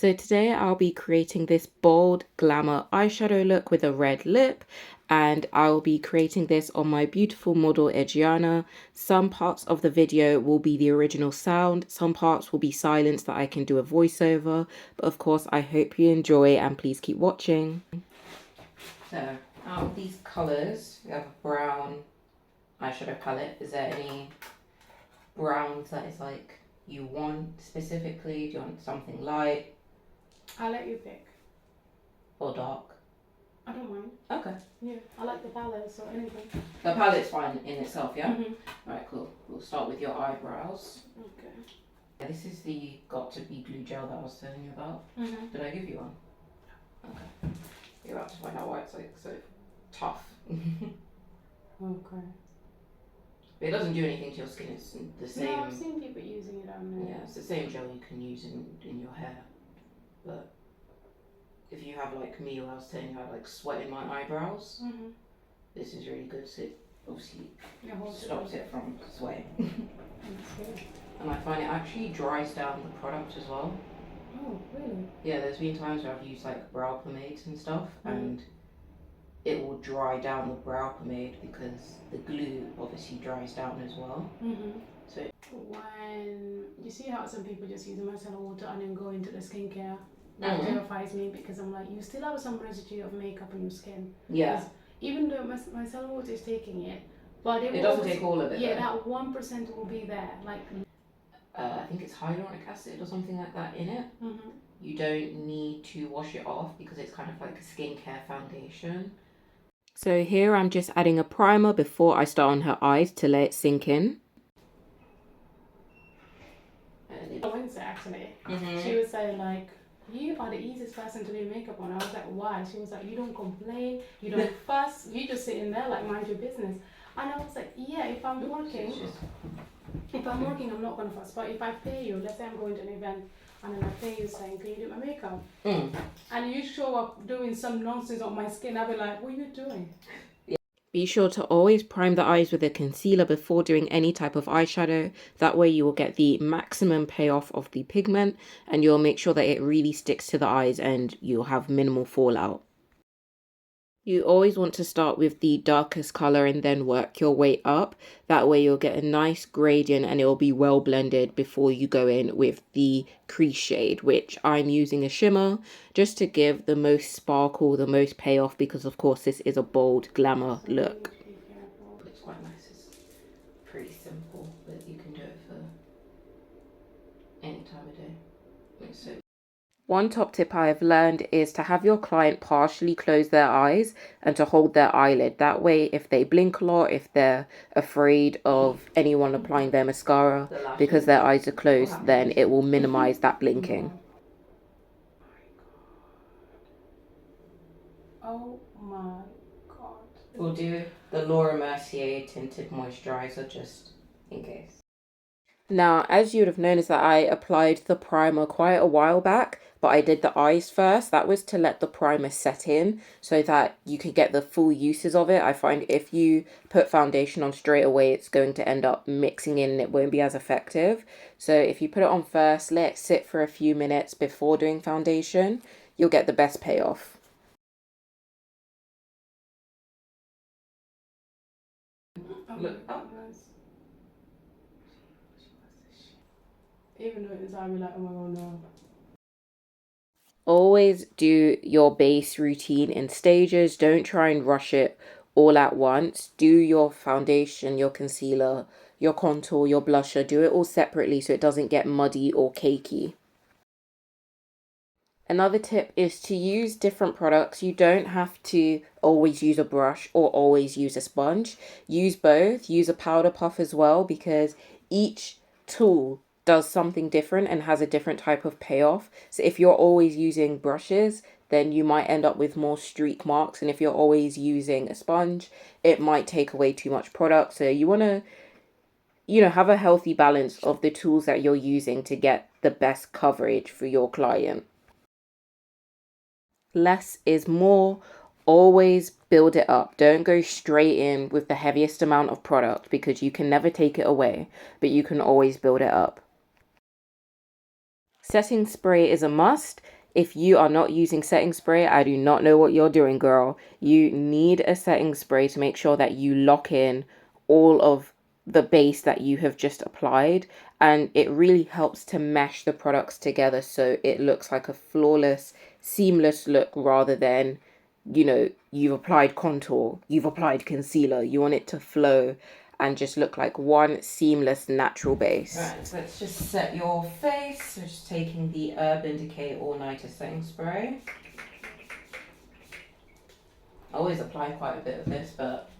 So today I'll be creating this bold glamour eyeshadow look with a red lip, and I'll be creating this on my beautiful model Edgiana. Some parts of the video will be the original sound, some parts will be silence that I can do a voiceover, but of course I hope you enjoy and please keep watching. So out of these colours, we have a brown eyeshadow palette. Is there any browns that is like you want specifically? Do you want something light? I'll let you pick. Or dark? I don't mind. Okay. Yeah, I like the palette, so anything. The palette's fine in itself, yeah? Mm-hmm. Alright, cool. We'll start with your eyebrows. Okay. Yeah, this is the Got To Be glue gel that I was telling you about. Mm-hmm. Did I give you one? Okay. You're about to find out why it's like so tough. Okay. But it doesn't do anything to your skin. It's the same. No, I've seen people using it on there. Yeah, it's the same gel you can use in your hair. But if you have like me, where I was telling you I had like sweat in my eyebrows, this is really good. So it obviously stops it from sweating. And I find it actually dries down the product as well. Oh, really? Yeah, there's been times where I've used like brow pomades and stuff, and it will dry down the brow pomade because the glue obviously dries down as well. So when you see how some people just use micellar water and then go into the skincare, that terrifies me, because I'm like, you still have some residue of makeup on your skin. Yeah. Even though micellar water is taking it, but it doesn't take all of it. Yeah, that 1% will be there. Like I think it's hyaluronic acid or something like that in it. You don't need to wash it off because it's kind of like a skincare foundation. So here I'm just adding a primer before I start on her eyes to let it sink in. Wednesday actually, she was saying like, you are the easiest person to do makeup on. I was like, why? She was like, you don't complain, you don't fuss, you just sit in there like mind your business. And I was like, yeah, if I'm working, I'm not gonna fuss. But if I pay you, let's say I'm going to an event and then I pay you saying, can you do my makeup? And you show up doing some nonsense on my skin, I'll be like, what are you doing? Be sure to always prime the eyes with a concealer before doing any type of eyeshadow. That way you will get the maximum payoff of the pigment, and you'll make sure that it really sticks to the eyes and you'll have minimal fallout. You always want to start with the darkest color and then work your way up. That way you'll get a nice gradient and it will be well blended before you go in with the crease shade, which I'm using a shimmer just to give the most sparkle, the most payoff, because of course this is a bold glamour look. It's quite nice. It's pretty simple, but you can do it for any time of day. It's so one top tip I have learned is to have your client partially close their eyes and to hold their eyelid. That way, if they blink a lot, if they're afraid of anyone applying their mascara because their eyes are closed, then it will minimize that blinking. Oh my god. We'll do the Laura Mercier Tinted Moisturiser just in case. Now, as you would have noticed that I applied the primer quite a while back, but I did the eyes first. That was to let the primer set in so that you can get the full uses of it. I find if you put foundation on straight away, it's going to end up mixing in and it won't be as effective. So if you put it on first, let it sit for a few minutes before doing foundation, you'll get the best payoff. Look up. Even though it's I'll be like, oh my god, no. Always do your base routine in stages. Don't try and rush it all at once. Do your foundation, your concealer, your contour, your blusher. Do it all separately so it doesn't get muddy or cakey. Another tip is to use different products. You don't have to always use a brush or always use a sponge. Use both. Use a powder puff as well, because each tool does something different and has a different type of payoff. So if you're always using brushes, then you might end up with more streak marks. And if you're always using a sponge, it might take away too much product. So you want to, have a healthy balance of the tools that you're using to get the best coverage for your client. Less is more. Always build it up. Don't go straight in with the heaviest amount of product because you can never take it away, but you can always build it up. Setting spray is a must. If you are not using setting spray, I do not know what you're doing, girl. You need a setting spray to make sure that you lock in all of the base that you have just applied, and it really helps to mesh the products together so it looks like a flawless, seamless look rather than, you know, you've applied contour, you've applied concealer, you want it to flow and just look like one seamless natural base. Right, so let's just set your face. So just taking the Urban Decay All Nighter setting spray. I always apply quite a bit of this, but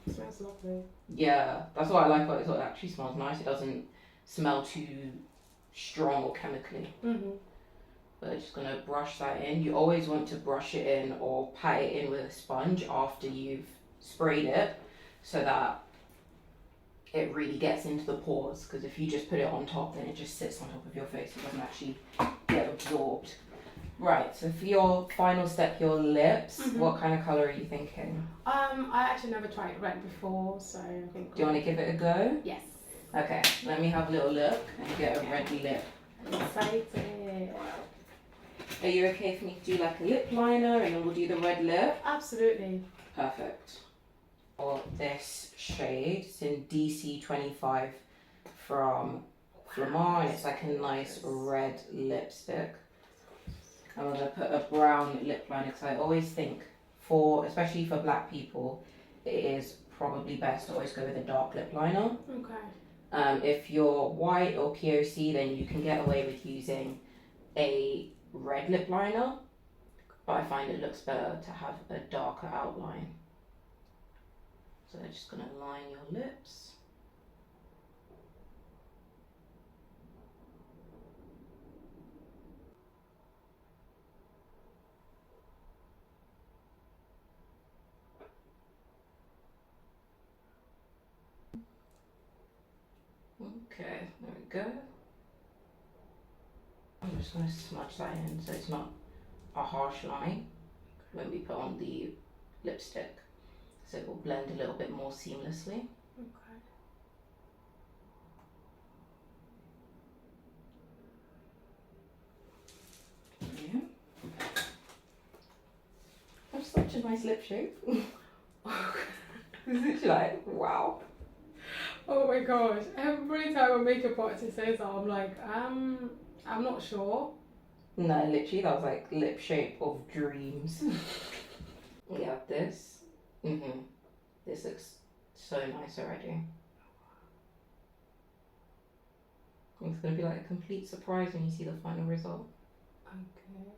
it smells lovely. Yeah, that's what I like about it. It actually smells nice. It doesn't smell too strong or chemically. But I'm just gonna brush that in. You always want to brush it in or pat it in with a sponge after you've sprayed it, so that it really gets into the pores, because if you just put it on top, then it just sits on top of your face. It doesn't actually get absorbed. Right, so for your final step, your lips, what kind of colour are you thinking? I actually never tried red before, so I think... Do you want to give it a go? Yes. Okay, let me have a little look and get a red lip. I'm excited. Are you okay for me to do like a lip liner and then we'll do the red lip? Absolutely. Perfect. For this shade, it's in DC25 from Flamar, and it's like a nice red lipstick. I'm going to put a brown lip liner because I always think, especially for black people, it is probably best to always go with a dark lip liner. Okay. If you're white or POC, then you can get away with using a red lip liner, but I find it looks better to have a darker outline. So I'm just going to line your lips. Okay, there we go. I'm just going to smudge that in so it's not a harsh line when we put on the lipstick, so it will blend a little bit more seamlessly. Okay. Yeah. That's such a nice lip shape. It's like, wow. Oh my gosh, every time a makeup artist says that, I'm like, I'm not sure. No, literally, that was like lip shape of dreams. We have this. This looks so nice already. It's going to be like a complete surprise when you see the final result. Okay.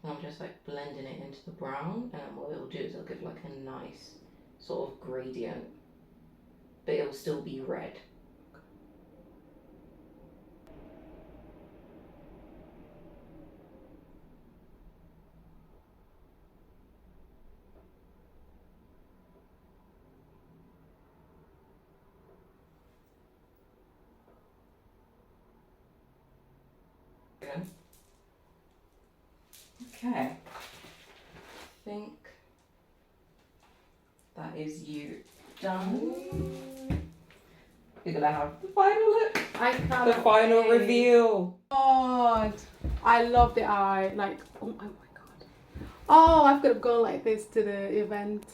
I'm just like blending it into the brown, and then what it'll do is it'll give like a nice sort of gradient, but it'll still be red. Okay, I think that is you done. We're gonna have the final look. I can't. The final reveal. God, I love the eye. Like, oh my god. Oh, I've got to go like this to the event.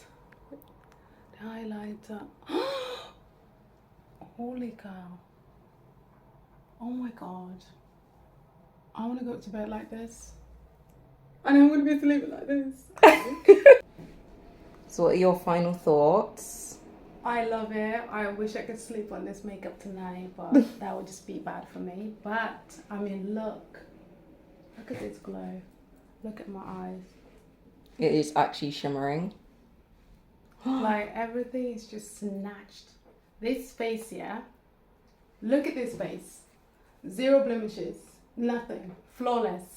The highlighter. Holy cow. Oh my god. I want to go to bed like this. And I'm going to be sleeping like this. So what are your final thoughts? I love it. I wish I could sleep on this makeup tonight, but that would just be bad for me. But, I mean, look. Look at this glow. Look at my eyes. It is actually shimmering. Like, everything is just snatched. This face, yeah? Look at this face. Zero blemishes. Nothing. Flawless.